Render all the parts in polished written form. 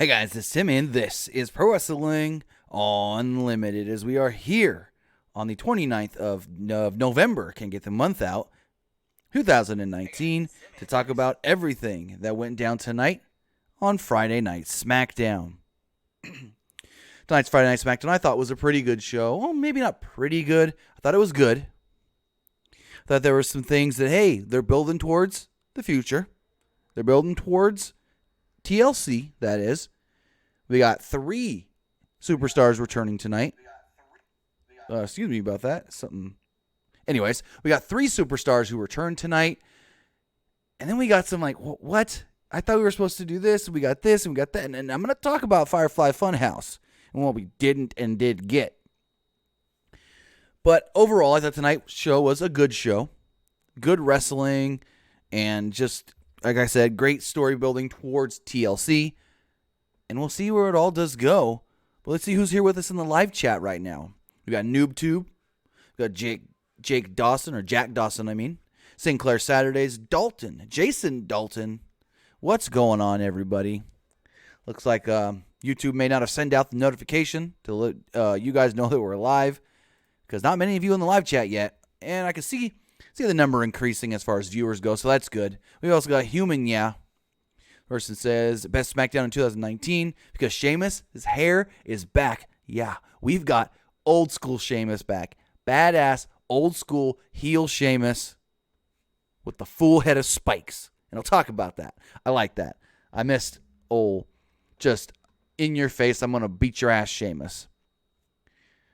Hey guys, this is Tim and this is Pro Wrestling Unlimited as we are here on the 29th of November, can't get the month out, 2019, to talk about everything that went down tonight on Friday Night Smackdown. Tonight's Friday Night Smackdown I thought was a pretty good show. Well, maybe not pretty good. I thought it was good. I thought there were some things that, hey, they're building towards the future. They're building towards TLC, that is. We got 3 superstars returning tonight. Excuse me about that. Anyways, we got 3 superstars who returned tonight. And then we got some what? I thought we were supposed to do this, and we got this, and we got that. And I'm going to talk about Firefly Fun House and what we didn't and did get. But overall, I thought tonight's show was a good show. Good wrestling, and just, like I said, great story building towards TLC. And we'll see where it all does go. But let's see who's here with us in the live chat right now. We got NoobTube. We got Jack Dawson, I mean. Sinclair Saturdays. Dalton. Jason Dalton. What's going on, everybody? Looks like YouTube may not have sent out the notification to let you guys know that we're live. Because not many of you in the live chat yet. And I can see the number increasing as far as viewers go, so that's good. We also got Human, yeah. Person says, best SmackDown in 2019 because Sheamus, his hair is back. Yeah, we've got old school Sheamus back. Badass, old school heel Sheamus with the full head of spikes. And I'll talk about that. I like that. I missed just in your face, I'm going to beat your ass, Sheamus.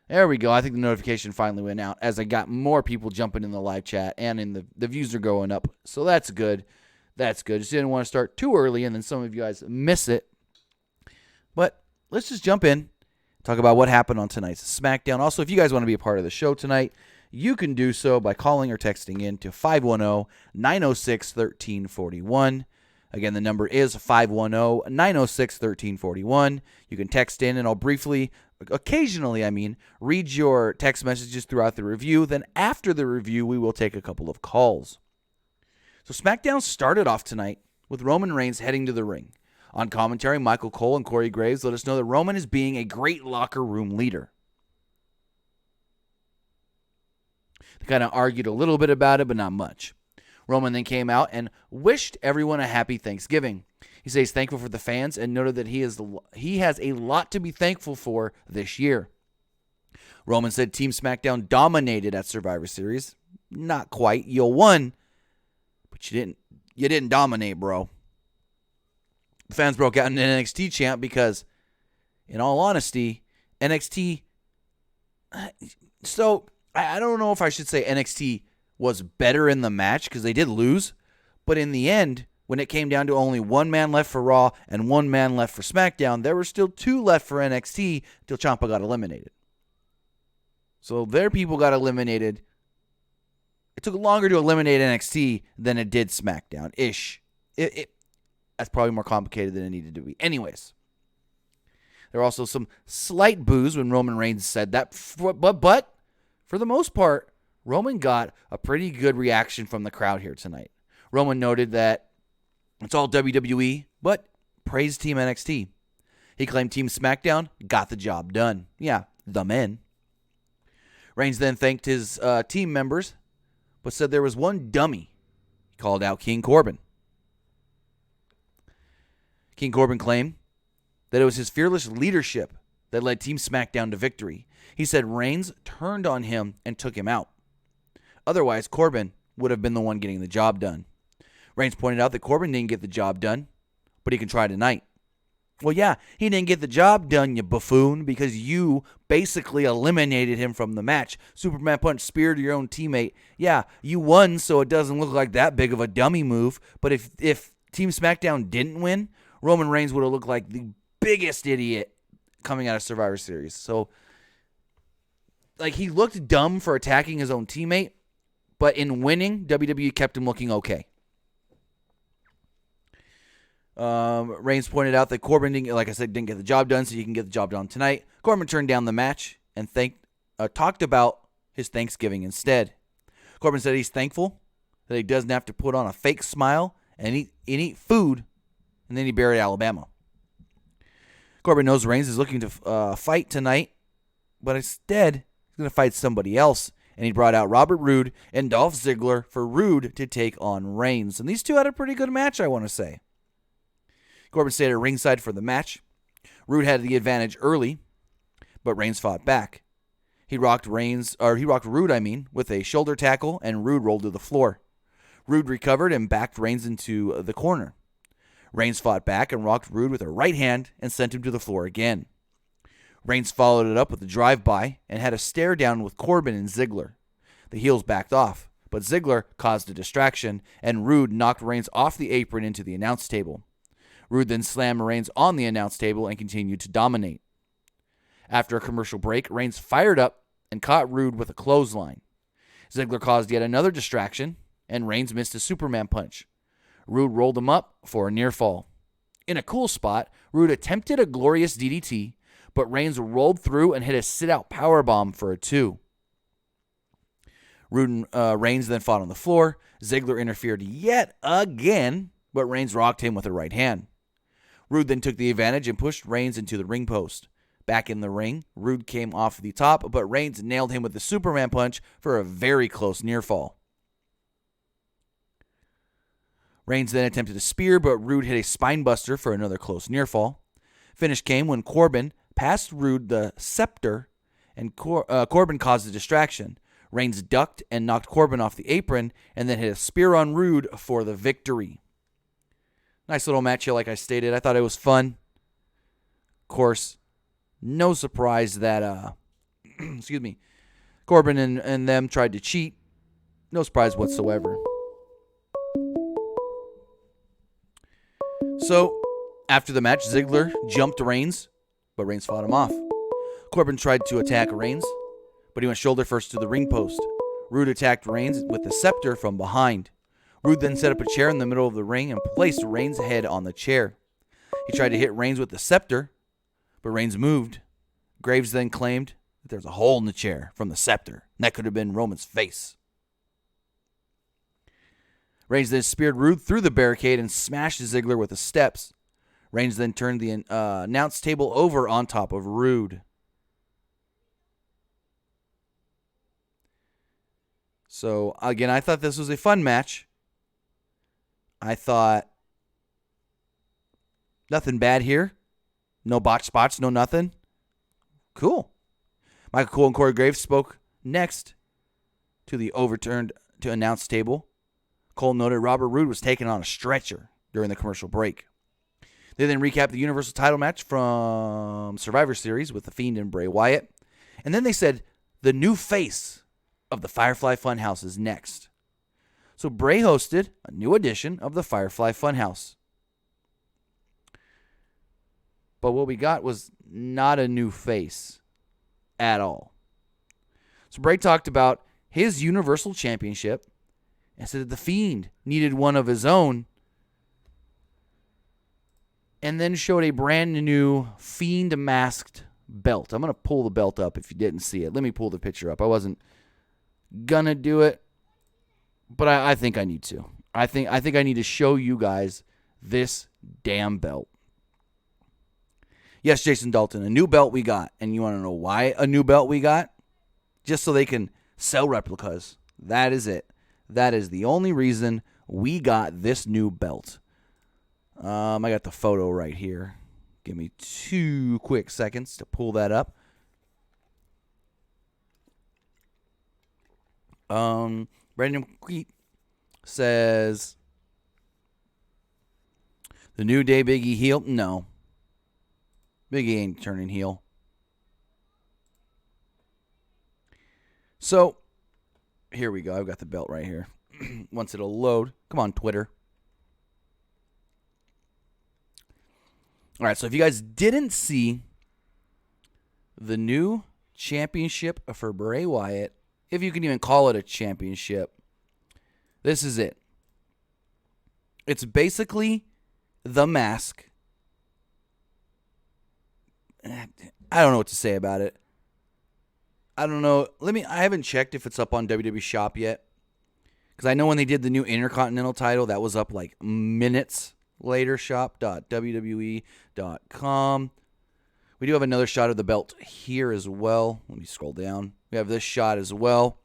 There we go. I think the notification finally went out as I got more people jumping in the live chat and in the views are going up. So that's good. That's good. Just didn't want to start too early and then some of you guys miss it. But let's just jump in, talk about what happened on tonight's SmackDown. Also, if you guys want to be a part of the show tonight, you can do so by calling or texting in to 510-906-1341. Again, the number is 510-906-1341. You can text in and I'll occasionally, read your text messages throughout the review. Then after the review, we will take a couple of calls. So SmackDown started off tonight with Roman Reigns heading to the ring. On commentary, Michael Cole and Corey Graves let us know that Roman is being a great locker room leader. They kind of argued a little bit about it, but not much. Roman then came out and wished everyone a happy Thanksgiving. He says he's thankful for the fans and noted that he has a lot to be thankful for this year. Roman said Team SmackDown dominated at Survivor Series. Not quite. You won, but you didn't dominate, bro. The fans broke out in an NXT chant because, in all honesty, NXT... So, I don't know if I should say NXT was better in the match because they did lose, but in the end, when it came down to only one man left for Raw and one man left for SmackDown, there were still 2 left for NXT till Ciampa got eliminated. So their people got eliminated. It took longer to eliminate NXT than it did SmackDown-ish. That's probably more complicated than it needed to be. Anyways, there were also some slight boos when Roman Reigns said that, but for the most part, Roman got a pretty good reaction from the crowd here tonight. Roman noted that it's all WWE, but praised Team NXT. He claimed Team SmackDown got the job done. Yeah, the men. Reigns then thanked his team members, but said there was one dummy. He called out King Corbin. King Corbin claimed that it was his fearless leadership that led Team SmackDown to victory. He said Reigns turned on him and took him out. Otherwise, Corbin would have been the one getting the job done. Reigns pointed out that Corbin didn't get the job done, but he can try tonight. Well, yeah, he didn't get the job done, you buffoon, because you basically eliminated him from the match. Superman punch spear to your own teammate. Yeah, you won, so it doesn't look like that big of a dummy move. But if Team SmackDown didn't win, Roman Reigns would have looked like the biggest idiot coming out of Survivor Series. So, he looked dumb for attacking his own teammate, but in winning, WWE kept him looking okay. Reigns pointed out that Corbin, didn't get the job done, so you can get the job done tonight. Corbin turned down the match and talked about his Thanksgiving instead. Corbin said he's thankful that he doesn't have to put on a fake smile and eat food, and then he buried Alabama. Corbin knows Reigns is looking to fight tonight, but instead he's going to fight somebody else. And he brought out Robert Roode and Dolph Ziggler for Roode to take on Reigns. And these two had a pretty good match, I want to say. Corbin stayed at ringside for the match. Roode had the advantage early, but Reigns fought back. He rocked Roode, with a shoulder tackle, and Roode rolled to the floor. Roode recovered and backed Reigns into the corner. Reigns fought back and rocked Roode with a right hand and sent him to the floor again. Reigns followed it up with a drive-by and had a stare down with Corbin and Ziggler. The heels backed off, but Ziggler caused a distraction, and Roode knocked Reigns off the apron into the announce table. Roode then slammed Reigns on the announce table and continued to dominate. After a commercial break, Reigns fired up and caught Roode with a clothesline. Ziggler caused yet another distraction, and Reigns missed a Superman punch. Roode rolled him up for a near fall. In a cool spot, Roode attempted a glorious DDT, but Reigns rolled through and hit a sit-out powerbomb for a 2. Roode and Reigns then fought on the floor. Ziggler interfered yet again, but Reigns rocked him with a right hand. Roode then took the advantage and pushed Reigns into the ring post. Back in the ring, Roode came off the top, but Reigns nailed him with the Superman punch for a very close near fall. Reigns then attempted a spear, but Roode hit a spinebuster for another close near fall. Finish came when Corbin passed Roode the scepter, and Corbin caused a distraction. Reigns ducked and knocked Corbin off the apron, and then hit a spear on Roode for the victory. Nice little match here, like I stated. I thought it was fun. Of course, no surprise that, Corbin and them tried to cheat. No surprise whatsoever. So, after the match, Ziggler jumped Reigns, but Reigns fought him off. Corbin tried to attack Reigns, but he went shoulder first to the ring post. Roode attacked Reigns with the scepter from behind. Roode then set up a chair in the middle of the ring and placed Reigns' head on the chair. He tried to hit Reigns with the scepter, but Reigns moved. Graves then claimed that there's a hole in the chair from the scepter, and that could have been Roman's face. Reigns then speared Roode through the barricade and smashed Ziggler with the steps. Reigns then turned the announce table over on top of Roode. So, again, I thought this was a fun match. I thought nothing bad here. No botch spots, no nothing. Cool. Michael Cole and Corey Graves spoke next to the overturned to announce table. Cole noted Robert Roode was taken on a stretcher during the commercial break. They then recapped the Universal title match from Survivor Series with The Fiend and Bray Wyatt. And then they said the new face of the Firefly Fun House is next. So Bray hosted a new edition of the Firefly Fun House. But what we got was not a new face at all. So Bray talked about his Universal Championship and said that the Fiend needed one of his own, and then showed a brand new Fiend masked belt. I'm going to pull the belt up if you didn't see it. Let me pull the picture up. I wasn't going to do it, but I think I need to. I think I need to show you guys this damn belt. Yes, Jason Dalton, a new belt we got. And you want to know why a new belt we got? Just so they can sell replicas. That is it. That is the only reason we got this new belt. I got the photo right here. Give me 2 quick seconds to pull that up. Brandon Queet says, the New Day Big E heel? No. Big E ain't turning heel. So, here we go. I've got the belt right here. Once it'll load. Come on, Twitter. All right, so if you guys didn't see the new championship for Bray Wyatt, if you can even call it a championship, this is it. It's basically the mask. I don't know what to say about it. I don't know. I haven't checked if it's up on WWE Shop yet. Because I know when they did the new Intercontinental title, that was up like minutes later. Shop.wwe.com. We do have another shot of the belt here as well. Let me scroll down. We have this shot as well.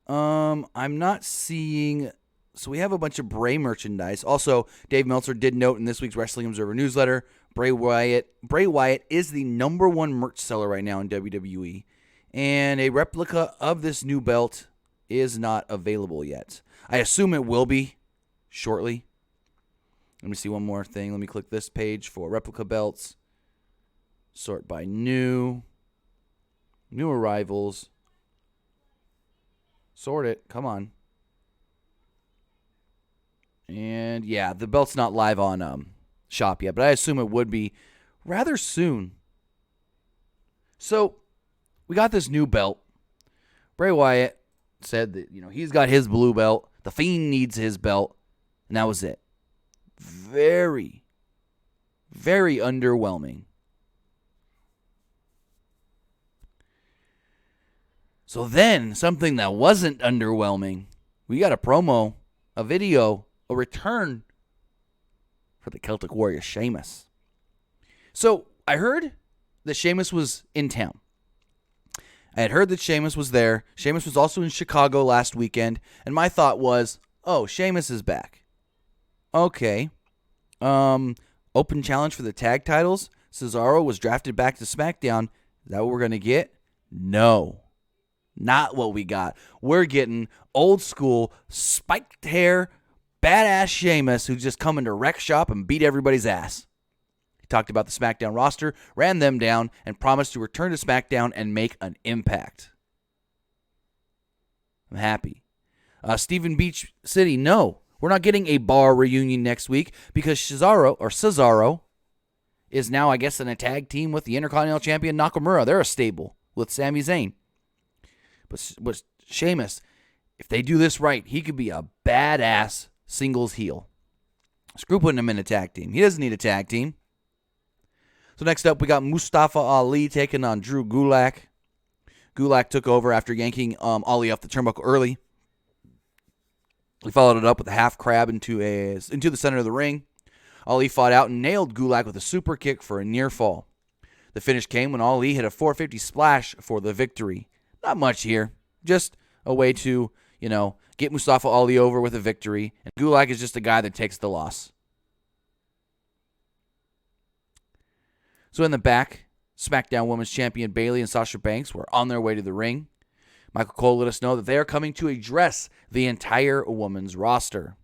I'm not seeing... So we have a bunch of Bray merchandise. Also, Dave Meltzer did note in this week's Wrestling Observer newsletter, Bray Wyatt is the number one merch seller right now in WWE. And a replica of this new belt is not available yet. I assume it will be shortly. Let me see one more thing. Let me click this page for replica belts. Sort by new arrivals. Sort it. Come on. And yeah, the belt's not live on shop yet, but I assume it would be rather soon. So we got this new belt. Bray Wyatt said that he's got his blue belt. The Fiend needs his belt, and that was it. Very, very underwhelming. So then, something that wasn't underwhelming, we got a promo, a video, a return for the Celtic Warrior Sheamus. So I heard that Sheamus was in town. I had heard that Sheamus was there. Sheamus was also in Chicago last weekend, and my thought was, oh, Sheamus is back. Okay. Open challenge for the tag titles. Cesaro was drafted back to SmackDown. Is that what we're going to get? No. Not what we got. We're getting old school, spiked hair, badass Sheamus who's just coming to wreck shop and beat everybody's ass. He talked about the SmackDown roster, ran them down, and promised to return to SmackDown and make an impact. I'm happy. Stephen Beach City, no. We're not getting a bar reunion next week because Cesaro is now, I guess, in a tag team with the Intercontinental Champion Nakamura. They're a stable with Sami Zayn. But Sheamus, if they do this right, he could be a badass singles heel. Screw putting him in a tag team. He doesn't need a tag team. So next up, we got Mustafa Ali taking on Drew Gulak. Gulak took over after yanking Ali off the turnbuckle early. He followed it up with a half crab into the center of the ring. Ali fought out and nailed Gulak with a super kick for a near fall. The finish came when Ali hit a 450 splash for the victory. Not much here. Just a way to, get Mustafa Ali over with a victory. And Gulak is just a guy that takes the loss. So in the back, SmackDown Women's Champion Bayley and Sasha Banks were on their way to the ring. Michael Cole let us know that they are coming to address the entire women's roster.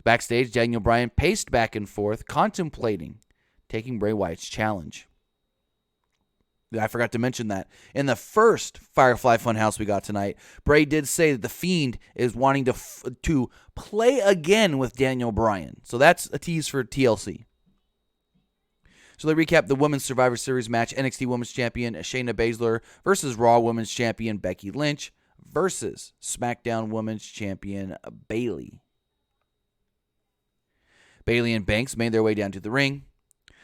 Backstage, Daniel Bryan paced back and forth, contemplating taking Bray Wyatt's challenge. I forgot to mention that. In the first Firefly Fun House we got tonight, Bray did say that the Fiend is wanting to play again with Daniel Bryan. So that's a tease for TLC. So they recap the Women's Survivor Series match. NXT Women's Champion Shayna Baszler versus Raw Women's Champion Becky Lynch versus SmackDown Women's Champion Bayley. Bayley and Banks made their way down to the ring.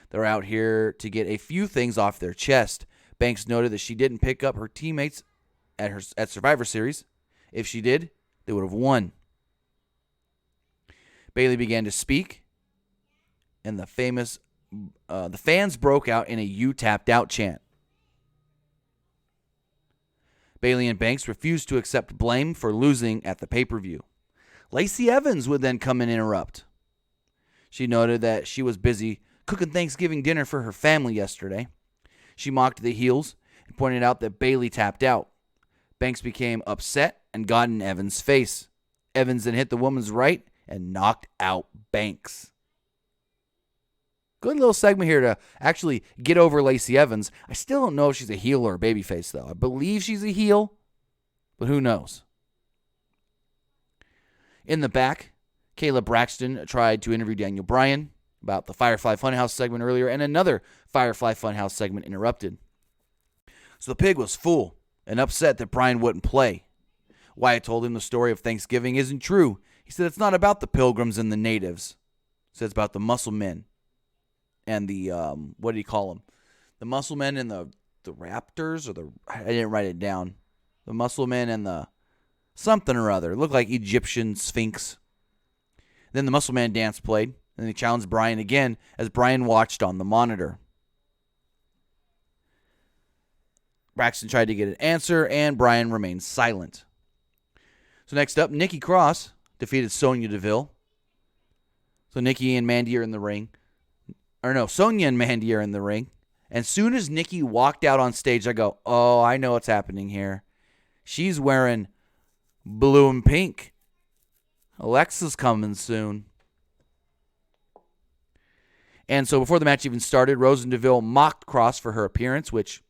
They're out here to get a few things off their chest. Banks noted that she didn't pick up her teammates at Survivor Series. If she did, they would have won. Bayley began to speak, and the fans broke out in a "You tapped out" chant. Bayley and Banks refused to accept blame for losing at the pay-per-view. Lacey Evans would then come and interrupt. She noted that she was busy cooking Thanksgiving dinner for her family yesterday. She mocked the heels and pointed out that Bayley tapped out. Banks became upset and got in Evans' face. Evans then hit the woman's right and knocked out Banks. Good little segment here to actually get over Lacey Evans. I still don't know if she's a heel or a babyface, though. I believe she's a heel, but who knows? In the back, Kayla Braxton tried to interview Daniel Bryan about the Firefly Fun House segment earlier, and another Firefly Fun House segment interrupted. So the pig was full and upset that Bryan wouldn't play. Wyatt told him the story of Thanksgiving isn't true. He said it's not about the pilgrims and the natives. He said it's about the muscle men and the, what did he call them? The muscle men and the raptors, I didn't write it down. The muscle men and the something or other. It looked like Egyptian sphinx. Then the muscle man dance played. And he challenged Bryan again as Bryan watched on the monitor. Braxton tried to get an answer, and Bryan remained silent. So next up, Nikki Cross defeated Sonya Deville. So Nikki and Mandy are in the ring. Sonya and Mandy are in the ring. And soon as Nikki walked out on stage, I go, oh, I know what's happening here. She's wearing blue and pink. Alexa's coming soon. And so before the match even started, Rose and Deville mocked Cross for her appearance, which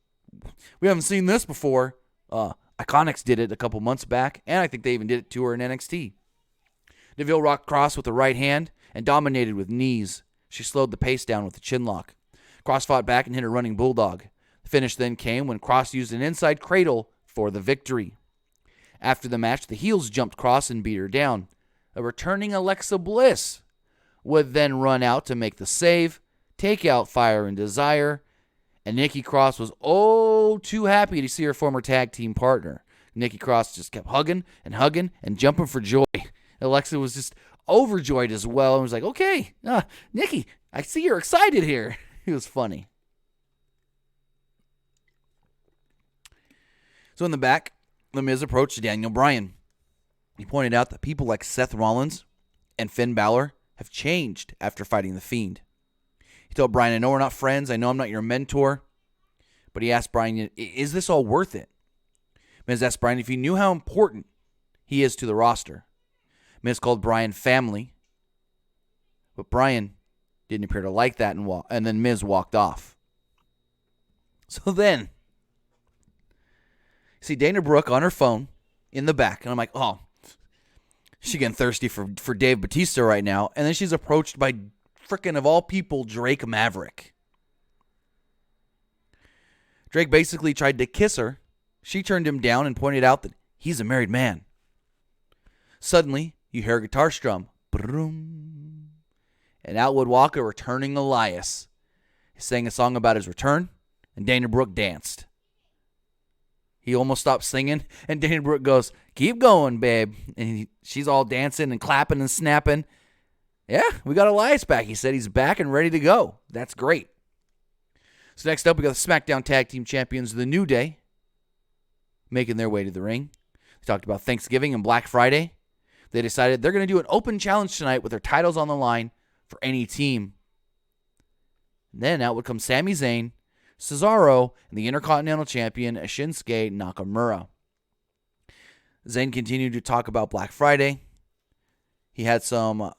we haven't seen this before. Iconics did it a couple months back, and I think they even did it to her in NXT. Deville rocked Cross with the right hand and dominated with knees. She slowed the pace down with a chin lock. Cross fought back and hit a running bulldog. The finish then came when Cross used an inside cradle for the victory. After the match, the heels jumped Cross and beat her down. A returning Alexa Bliss would then run out to make the save, take out Fire and Desire, and Nikki Cross was too happy to see her former tag team partner. Nikki Cross just kept hugging and jumping for joy. Alexa was just overjoyed as well and was like, okay, Nikki, I see you're excited here. It was funny. So in the back, The Miz approached Daniel Bryan. He pointed out that people like Seth Rollins and Finn Balor have changed after fighting the Fiend. He told Bryan, I know we're not friends. I know I'm not your mentor. But he asked Bryan, is this all worth it? Miz asked Bryan if he knew how important he is to the roster. Miz called Bryan family. But Bryan didn't appear to like that, and then Miz walked off. So then, see Dana Brooke on her phone in the back, and I'm like, oh, she's getting thirsty for Dave Bautista right now. And then she's approached by frickin' of all people, Drake Maverick. Drake basically tried to kiss her. She turned him down and pointed out that he's a married man. Suddenly, you hear a guitar strum. And out would walk a returning Elias. He sang a song about his return, and Dana Brooke danced. He almost stopped singing, and Dana Brooke goes, keep going, babe. And she's all dancing and clapping and snapping. Yeah, we got Elias back. He said he's back and ready to go. That's great. So next up, we got the SmackDown Tag Team Champions, The New Day, making their way to the ring. We talked about Thanksgiving and Black Friday. They decided they're going to do an open challenge tonight with their titles on the line for any team. And then out would come Sami Zayn, Cesaro, and the Intercontinental Champion, Shinsuke Nakamura. Zayn continued to talk about Black Friday. He had some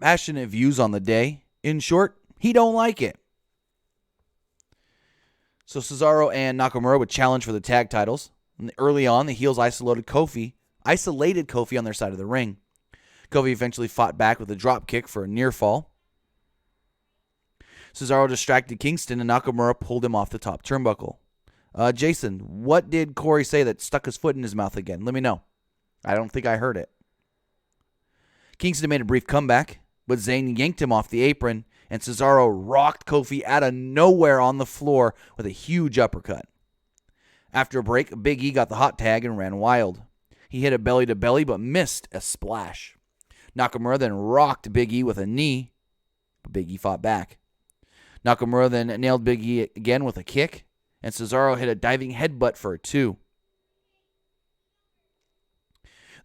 passionate views on the day. In short, he don't like it. So Cesaro and Nakamura would challenge for the tag titles. And early on, the heels isolated Kofi on their side of the ring. Kofi eventually fought back with a drop kick for a near fall. Cesaro distracted Kingston, and Nakamura pulled him off the top turnbuckle. Jason, what did Corey say that stuck his foot in his mouth again? Let me know. I don't think I heard it. Kingston made a brief comeback, but Zayn yanked him off the apron, and Cesaro rocked Kofi out of nowhere on the floor with a huge uppercut. After a break, Big E got the hot tag and ran wild. He hit a belly-to-belly but missed a splash. Nakamura then rocked Big E with a knee, but Big E fought back. Nakamura then nailed Big E again with a kick, and Cesaro hit a diving headbutt for a 2.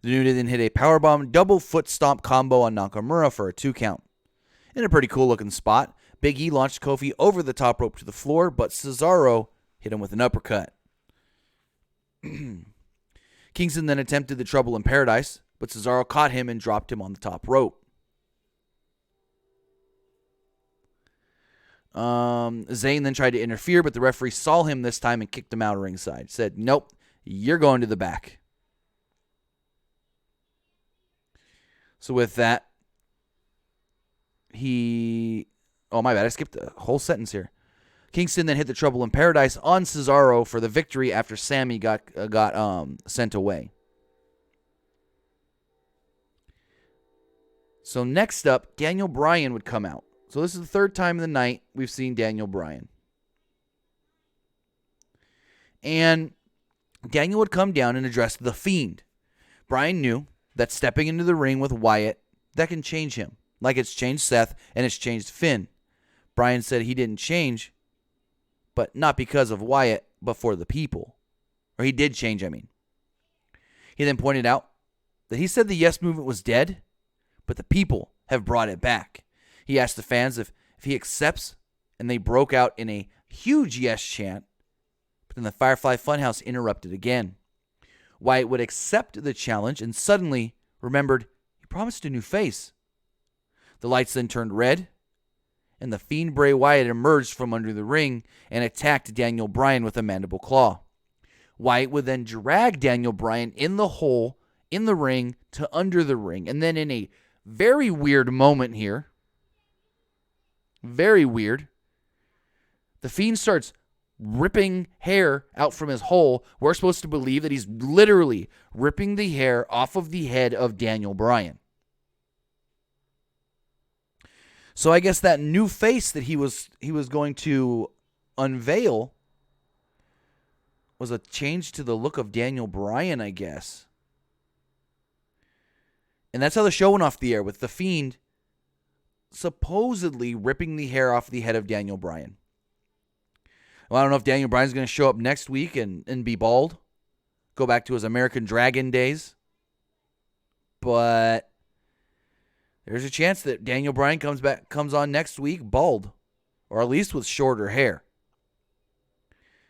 The New Day then hit a powerbomb double foot stomp combo on Nakamura for a 2 count. In a pretty cool looking spot, Big E launched Kofi over the top rope to the floor, but Cesaro hit him with an uppercut. Kingston then attempted the Trouble in Paradise, but Cesaro caught him and dropped him on the top rope. Zayn then tried to interfere, but the referee saw him this time and kicked him out of ringside. Said, nope, you're going to the back. So with that, oh my bad, I skipped a whole sentence here. Kingston then hit the Trouble in Paradise on Cesaro for the victory after Sammy got sent away. So next up, Daniel Bryan would come out. So this is the third time in the night we've seen Daniel Bryan. And Daniel would come down and address the Fiend. Bryan knew that stepping into the ring with Wyatt, that can change him. like it's changed Seth and it's changed Finn. Bryan said he didn't change, but not because of Wyatt, but for the people. Or he did change, I mean. He then pointed out that he said the Yes Movement was dead, but the people have brought it back. He asked the fans if he accepts, and they broke out in a huge Yes chant, but then the Firefly Fun House interrupted again. Wyatt would accept the challenge and suddenly remembered he promised a new face. The lights then turned red, and the Fiend Bray Wyatt emerged from under the ring and attacked Daniel Bryan with a mandible claw. Wyatt would then drag Daniel Bryan in the hole in the ring to under the ring, and then in a very weird moment here, very weird, the Fiend starts ripping hair out from his hole. We're supposed to believe that he's literally ripping the hair off of the head of Daniel Bryan. So I guess that new face that he was going to unveil was a change to the look of Daniel Bryan, I guess. And that's how the show went off the air, with the Fiend supposedly ripping the hair off the head of Daniel Bryan. Well, I don't know if Daniel Bryan's going to show up next week and be bald, go back to his American Dragon days. But there's a chance that Daniel Bryan comes on next week bald, or at least with shorter hair.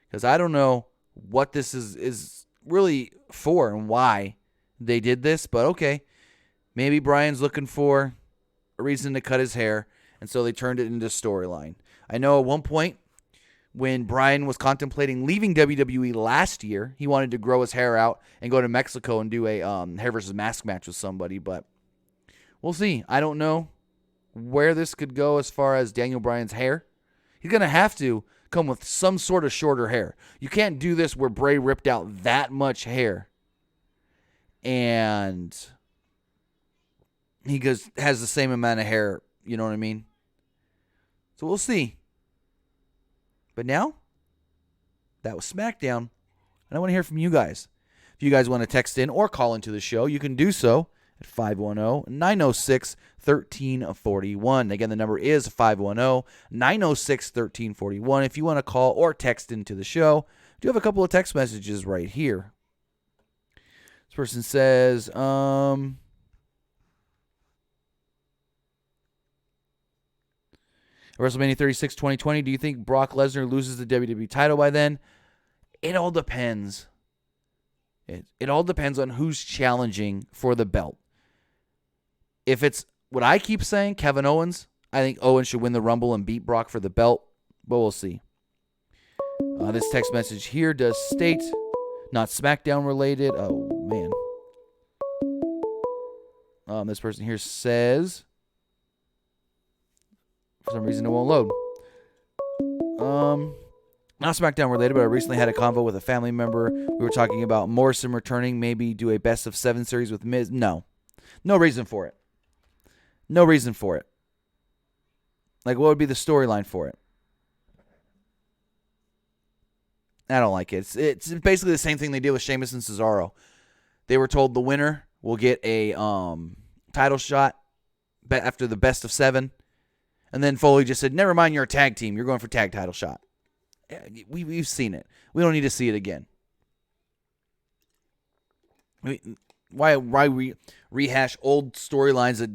Because I don't know what this is really for and why they did this, but okay. Maybe Bryan's looking for a reason to cut his hair, and so they turned it into storyline. I know at one point, when Bryan was contemplating leaving WWE last year, he wanted to grow his hair out and go to Mexico and do a hair versus mask match with somebody, but we'll see. I don't know where this could go as far as Daniel Bryan's hair. He's going to have to come with some sort of shorter hair. You can't do this where Bray ripped out that much hair and he has the same amount of hair, you know what I mean? So we'll see. But now, that was SmackDown, and I want to hear from you guys. If you guys want to text in or call into the show, you can do so at 510-906-1341. Again, the number is 510-906-1341. If you want to call or text into the show, I do have a couple of text messages right here. This person says, WrestleMania 36 2020, do you think Brock Lesnar loses the WWE title by then? It all depends. It all depends on who's challenging for the belt. If it's what I keep saying, Kevin Owens, I think Owens should win the Rumble and beat Brock for the belt, but we'll see. This text message here does state, not SmackDown related. Oh, man. This person here says, for some reason, it won't load. Not SmackDown related, but I recently had a convo with a family member. We were talking about Morrison returning, maybe do a best of 7 series with Miz. No reason for it. No reason for it. Like, what would be the storyline for it? I don't like it. It's basically the same thing they did with Sheamus and Cesaro. They were told the winner will get a title shot after the best of 7. And then Foley just said, never mind, you're a tag team. You're going for tag title shot. We've seen it. We don't need to see it again. Why rehash old storylines that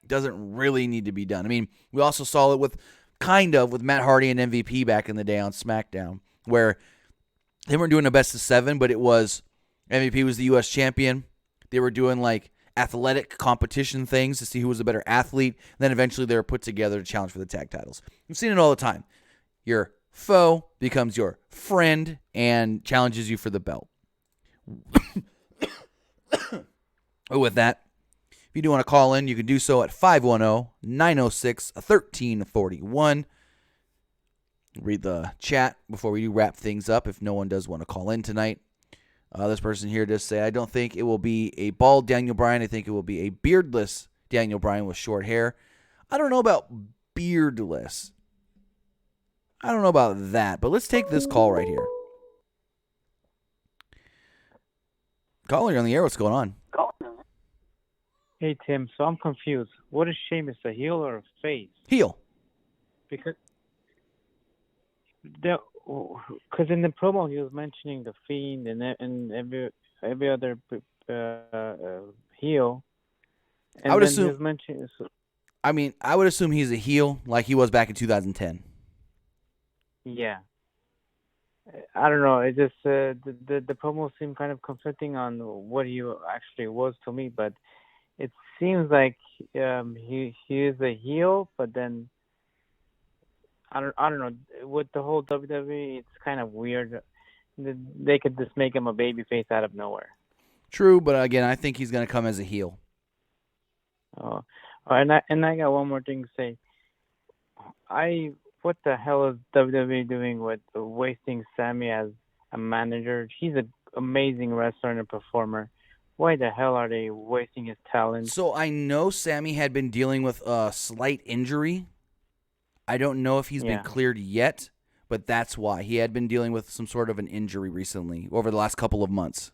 doesn't really need to be done? I mean, we also saw it with Matt Hardy and MVP back in the day on SmackDown, where they weren't doing a best of 7, but it was MVP was the U.S. champion. They were doing like athletic competition things to see who was a better athlete. And then eventually they were put together to challenge for the tag titles. We've seen it all the time. Your foe becomes your friend and challenges you for the belt. With that, if you do want to call in, you can do so at 510-906-1341. Read the chat before we do wrap things up if no one does want to call in tonight. This person here does say, I don't think it will be a bald Daniel Bryan. I think it will be a beardless Daniel Bryan with short hair. I don't know about beardless. I don't know about that, but let's take this call right here. Caller, you're on the air. What's going on? Hey Tim, so I'm confused. What is Sheamus, a heel or a face? Heel. Because the because in the promo he was mentioning the Fiend and every other heel, I and would then he assume. was mentioning I mean, I would assume he's a heel like he was back in 2010. yeah. I don't know. It just the promo seemed kind of conflicting on what he actually was to me, but it seems like he is a heel, but then I don't know. With the whole WWE, it's kind of weird. They could just make him a babyface out of nowhere. True, but again, I think he's going to come as a heel. Oh, and I got one more thing to say. I What the hell is WWE doing with wasting Sammy as a manager? He's an amazing wrestler and a performer. Why the hell are they wasting his talent? So I know Sammy had been dealing with a slight injury. I don't know if he's been Yeah. cleared yet, but that's why. He had been dealing with some sort of an injury recently over the last couple of months.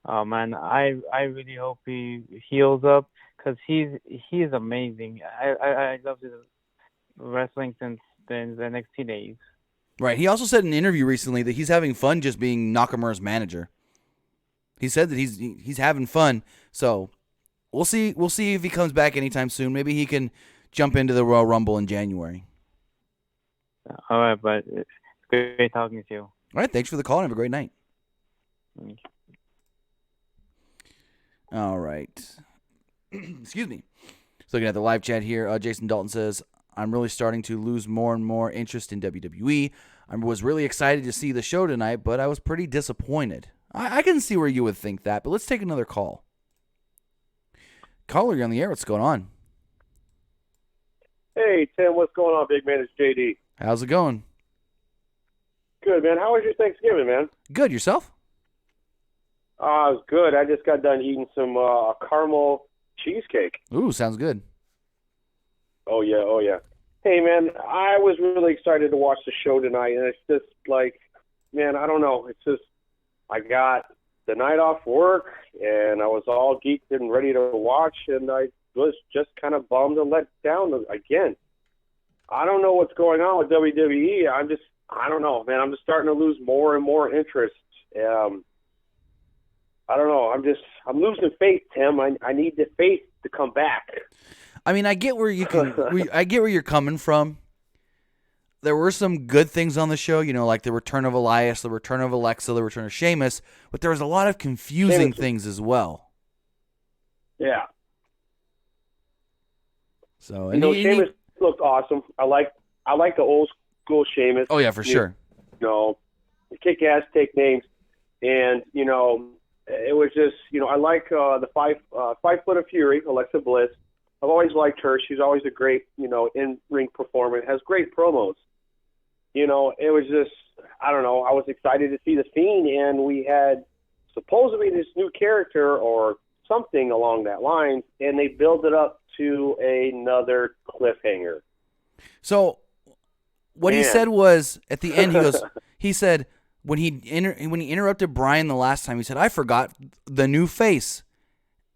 Oh man, I really hope he heals up because he's amazing. I love his wrestling since the NXT days. Right. He also said in an interview recently that he's having fun just being Nakamura's manager. He said that he's having fun. So we'll see. We'll see if he comes back anytime soon. Maybe he can jump into the Royal Rumble in January. All right, but it's great talking to you. All right. Thanks for the call and have a great night. Mm. All right. Excuse me. So looking at the live chat here, Jason Dalton says, I'm really starting to lose more and more interest in WWE. I was really excited to see the show tonight, but I was pretty disappointed. I can see where you would think that, but let's take another call. Caller, you're on the air. What's going on? Hey, Tim, what's going on, big man? It's JD. How's it going? Good, man. How was your Thanksgiving, man? Good. Yourself? It was good. I just got done eating some caramel cheesecake. Ooh, sounds good. Oh, yeah, oh, yeah. Hey, man, I was really excited to watch the show tonight, and it's just like, man, I don't know. It's just, I got the night off work, and I was all geeked and ready to watch, and I was just kind of bummed and let down again. I don't know what's going on with WWE. I don't know, man. I'm just starting to lose more and more interest. I don't know. I'm losing faith, Tim. I need the faith to come back. I mean, I get where I get where you're coming from. There were some good things on the show, like the return of Elias, the return of Alexa, the return of Sheamus, but there was a lot of confusing things as well. Yeah. So, Sheamus looked awesome. I like the old school Sheamus. Oh yeah, for sure. Kick ass, take names, and it was just I like the 5 Foot of Fury, Alexa Bliss. I've always liked her. She's always a great in ring performer. Has great promos. It was just I don't know. I was excited to see the Fiend, and we had supposedly this new character or something along that line, and they build it up to another cliffhanger. So, what he said was at the end, he said when he interrupted Bryan the last time, he said, "I forgot the new face,"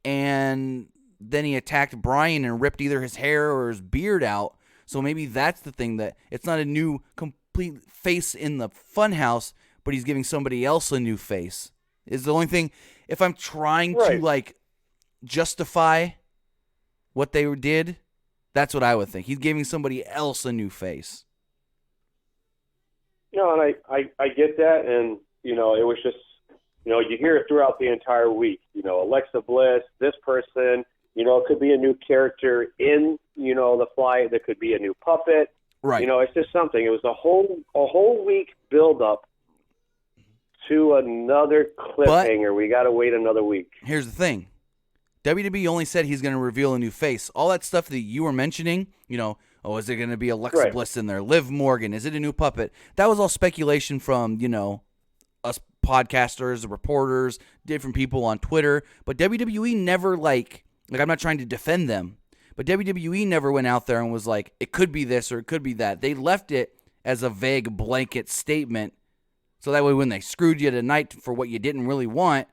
and then he attacked Bryan and ripped either his hair or his beard out. So maybe that's the thing, that it's not a new complete face in the Fun House, but he's giving somebody else a new face. Is the only thing. If I'm trying to justify what they did, that's what I would think. He's giving somebody else a new face. And I get that, and it was just you hear it throughout the entire week. Alexa Bliss, this person. It could be a new character in the flight. There could be a new puppet. Right. It's just something. It was a whole week build up to another cliffhanger. We got to wait another week. Here's the thing. WWE only said he's going to reveal a new face. All that stuff that you were mentioning, is it going to be Alexa Bliss in there? Liv Morgan? Is it a new puppet? That was all speculation from, us podcasters, reporters, different people on Twitter. But WWE never, I'm not trying to defend them, but WWE never went out there and was like, it could be this or it could be that. They left it as a vague blanket statement. So that way when they screwed you tonight for what you didn't really want,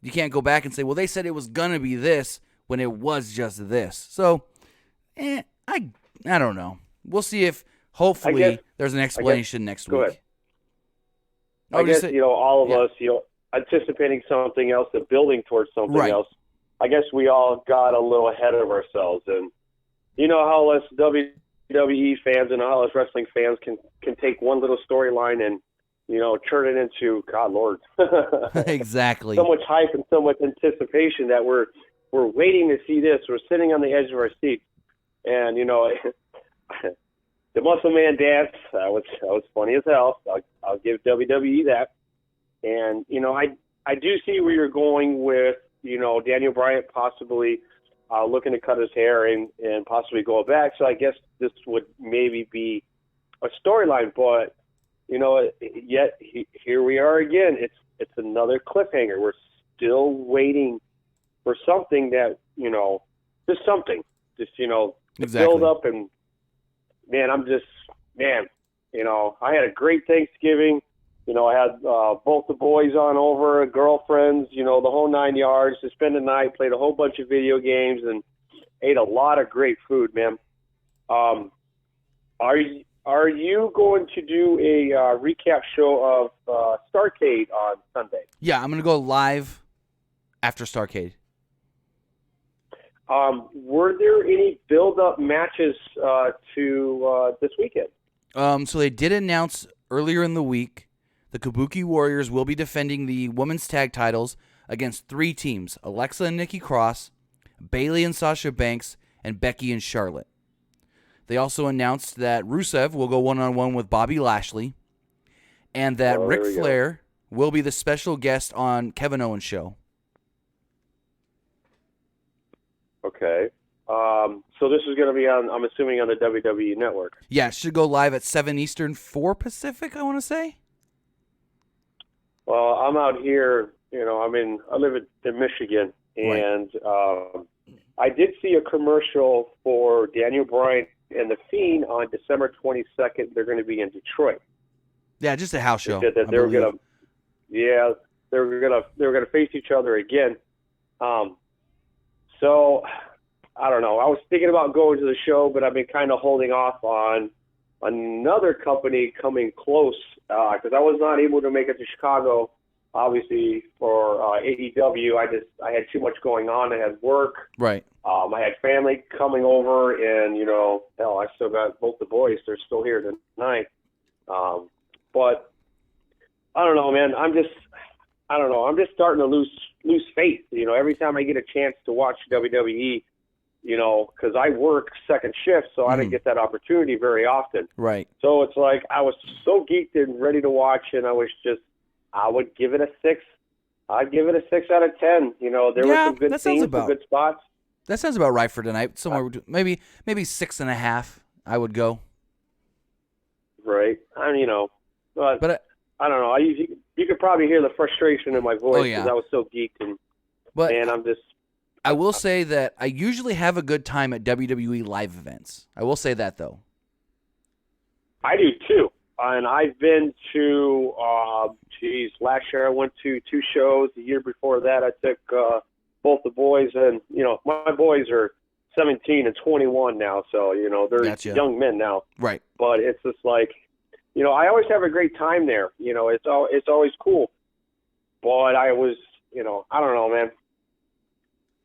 You can't go back and say, well, they said it was going to be this when it was just this. So, I don't know. We'll see if hopefully there's an explanation next go week. Ahead. I guess, all of us, anticipating something else and building towards something else. I guess we all got a little ahead of ourselves. And you know how us WWE fans and how us wrestling fans can take one little storyline and, turn it into, God Lord. Exactly. So much hype and so much anticipation that we're waiting to see this. We're sitting on the edge of our seats. And, the Muscle Man dance, that was funny as hell. I'll give WWE that. And, I do see where you're going with, Daniel Bryan possibly looking to cut his hair and possibly go back. So I guess this would maybe be a storyline. But, yet here we are again. It's another cliffhanger. We're still waiting for something that, just something. Just, exactly. Build up and, man, I had a great Thanksgiving. I had both the boys on over, girlfriends, the whole 9 yards to spend the night, played a whole bunch of video games, and ate a lot of great food, man. Are you going to do a recap show of Starrcade on Sunday? Yeah, I'm going to go live after Starrcade. Were there any build-up matches to this weekend? So they did announce earlier in the week the Kabuki Warriors will be defending the women's tag titles against 3 teams, Alexa and Nikki Cross, Bayley and Sasha Banks, and Becky and Charlotte. They also announced that Rusev will go one-on-one with Bobby Lashley, and that Ric Flair will be the special guest on Kevin Owens' show. Okay. So this is going to be on, I'm assuming, on the WWE Network. Yeah, it should go live at 7 Eastern, 4 Pacific, I want to say. Well, I'm out here, I live in Michigan, and I did see a commercial for Daniel Bryan and the Fiend on December 22nd. They're going to be in Detroit. Yeah, just a house show. They said that they were going to, they were going to face each other again. So I don't know. I was thinking about going to the show, but I've been kind of holding off on another company coming close because I was not able to make it to Chicago, obviously, for AEW. I had too much going on. I had work. Right. I had family coming over, and, hell, I still got both the boys. They're still here tonight. But I don't know, man. I'm just starting to lose faith. Every time I get a chance to watch WWE, because I work second shift, so I didn't get that opportunity very often. Right. So it's like I was so geeked and ready to watch, and I would give it a 6. I'd give it a 6 out of 10. There were some good scenes, some good spots. That sounds about right for tonight. Somewhere maybe 6.5. I would go. Right. But I don't know. You could probably hear the frustration in my voice because I was so geeked, and I'm just. I will say that I usually have a good time at WWE live events. I will say that, though. I do, too. And I've been to, last year I went to 2 shows. The year before that I took both the boys. And, my boys are 17 and 21 now. So, they're young men now. Right. But it's just like, I always have a great time there. It's always cool. But I was, I don't know, man.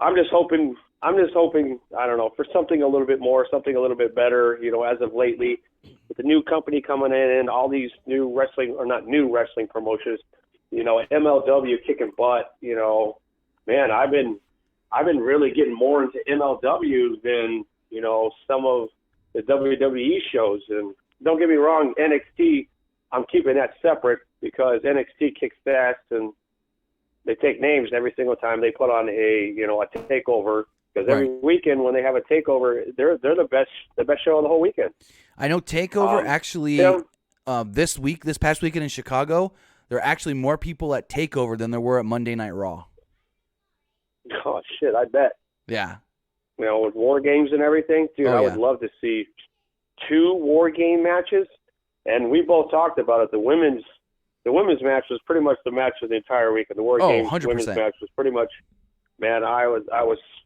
I'm just hoping, I don't know, for something a little bit more, something a little bit better, as of lately. With the new company coming in, all these new wrestling, or not new wrestling promotions, MLW kicking butt, man, I've been really getting more into MLW than, some of the WWE shows. And don't get me wrong, NXT, I'm keeping that separate because NXT kicks ass and they take names every single time they put on a takeover. Because every weekend when they have a takeover, they're the best show of the whole weekend. I know Takeover actually this past weekend in Chicago, there are actually more people at Takeover than there were at Monday Night Raw. Oh shit, I bet. Yeah. With War Games and everything, dude, I would love to see 2 War Game matches. And we both talked about it. The women's the women's match was pretty much the match of the entire week, and the War Games 100%. women's match was pretty much, man, I was,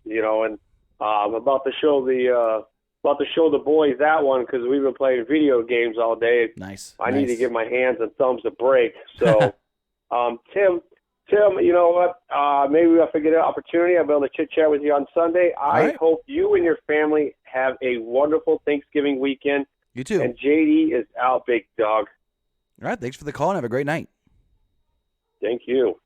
and I'm about to show the boys that one because we've been playing video games all day. Nice. I need to give my hands and thumbs a break. So, Tim, you know what? Maybe if I get an opportunity, I'll be able to chit-chat with you on Sunday. I hope you and your family have a wonderful Thanksgiving weekend. You too. And JD is out, big dog. All right. Thanks for the call and have a great night. Thank you.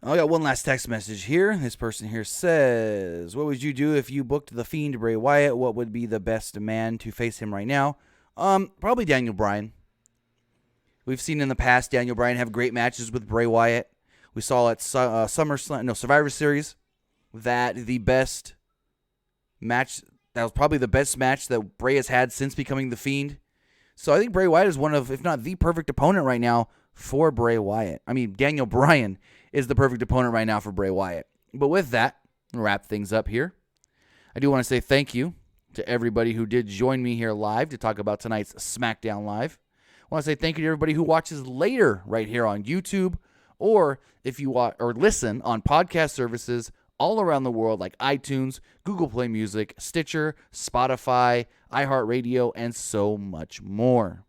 I got one last text message here. This person here says, what would you do if you booked the Fiend Bray Wyatt? What would be the best man to face him right now? Probably Daniel Bryan. We've seen in the past Daniel Bryan have great matches with Bray Wyatt. We saw at Survivor Series that the best match, that was probably the best match that Bray has had since becoming the Fiend. So I think Bray Wyatt is one of, if not the perfect opponent right now for Bray Wyatt. I mean, Daniel Bryan is the perfect opponent right now for Bray Wyatt. But with that, we'll wrap things up here. I do want to say thank you to everybody who did join me here live to talk about tonight's SmackDown Live. I want to say thank you to everybody who watches later right here on YouTube, or if you watch or listen on podcast services all around the world like iTunes, Google Play Music, Stitcher, Spotify, iHeartRadio, and so much more.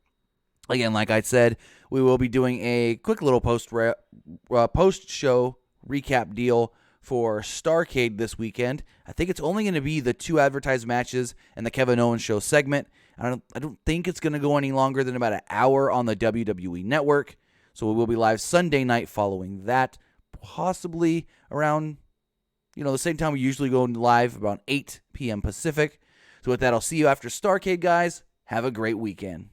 Again, like I said, we will be doing a quick little post-show recap deal for Starrcade this weekend. I think it's only going to be the 2 advertised matches and the Kevin Owens Show segment. I don't think it's going to go any longer than about an hour on the WWE Network. So we will be live Sunday night following that, possibly around, the same time we usually go live, around 8 p.m. Pacific. So with that, I'll see you after Starrcade, guys. Have a great weekend.